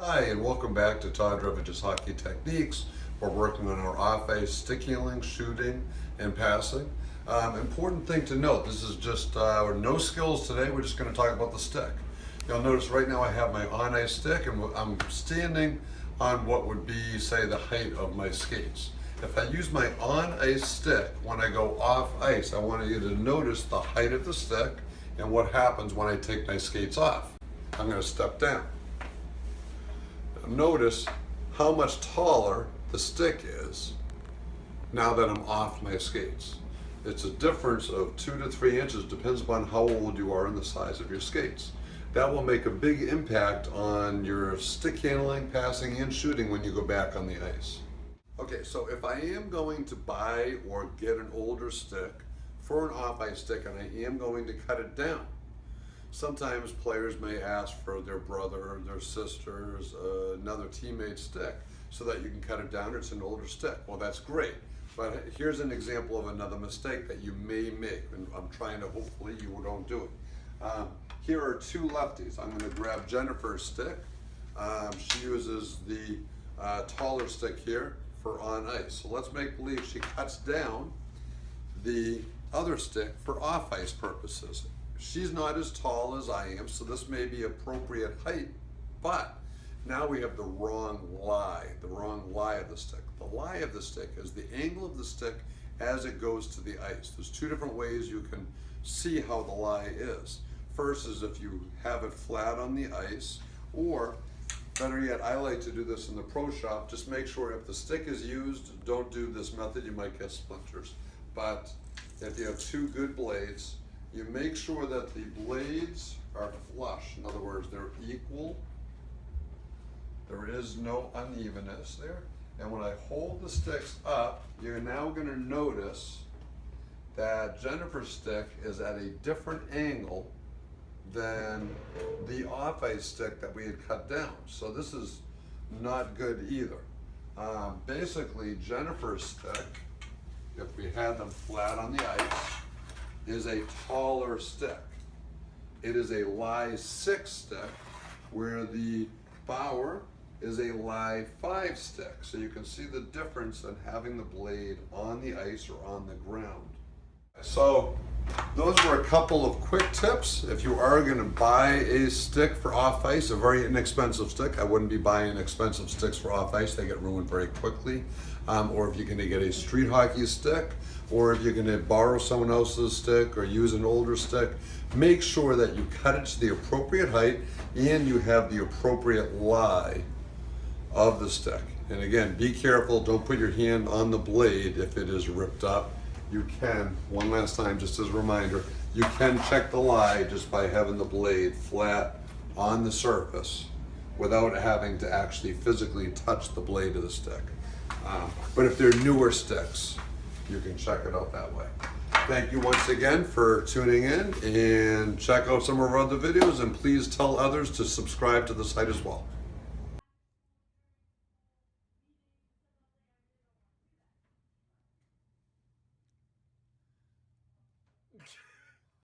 Hi, and welcome back to Todd Reverage's Hockey Techniques. We're working on our off-ice stick handling, shooting, and passing. Important thing to note, this is just no skills today. We're just going to talk about the stick. You'll notice right now I have my on-ice stick, and I'm standing on what would be, say, the height of my skates. If I use my on-ice stick when I go off-ice, I want you to notice the height of the stick and what happens when I take my skates off. I'm going to step down. Notice how much taller the stick is now that I'm off my skates. It's a difference of 2 to 3 inches, depends upon how old you are and the size of your skates. That will make a big impact on your stick handling, passing, and shooting when you go back on the ice. Okay, so if I am going to buy or get an older stick for an off-ice stick and I am going to cut it down, sometimes players may ask for their brother or their sister's another teammate's stick so that you can cut it down. It's an older stick. Well, that's great. But here's an example of another mistake that you may make, and I'm trying to hopefully you don't do it. Here are two lefties. I'm going to grab Jennifer's stick. She uses the taller stick here for on ice. So let's make believe she cuts down the other stick for off ice purposes. She's not as tall as I am, so this may be appropriate height, but now we have the wrong lie of the stick. The lie of the stick is the angle of the stick as it goes to the ice. There's two different ways you can see how the lie is. First is if you have it flat on the ice, or better yet, I like to do this in the pro shop. Just make sure if the stick is used, don't do this method, you might get splinters. But if you have two good blades, you make sure that the blades are flush. In other words, they're equal. There is no unevenness there. And when I hold the sticks up, you're now going to notice that Jennifer's stick is at a different angle than the off-ice stick that we had cut down. So this is not good either. Basically, Jennifer's stick, if we had them flat on the ice, is a taller stick. It is a lie 6 stick, where the Bauer is a lie 5 stick. So you can see the difference in having the blade on the ice or on the ground. So those were a couple of quick tips. If you are going to buy a stick for off ice, a very inexpensive stick, I wouldn't be buying expensive sticks for off ice. They get ruined very quickly. Or if you're going to get a street hockey stick, or if you're going to borrow someone else's stick or use an older stick, make sure that you cut it to the appropriate height and you have the appropriate lie of the stick. And again, be careful, don't put your hand on the blade if it is ripped up. You can, one last time, just as a reminder, you can check the lie just by having the blade flat on the surface without having to actually physically touch the blade of the stick. But if they're newer sticks, you can check it out that way. Thank you once again for tuning in, and check out some of our other videos, and please tell others to subscribe to the site as well.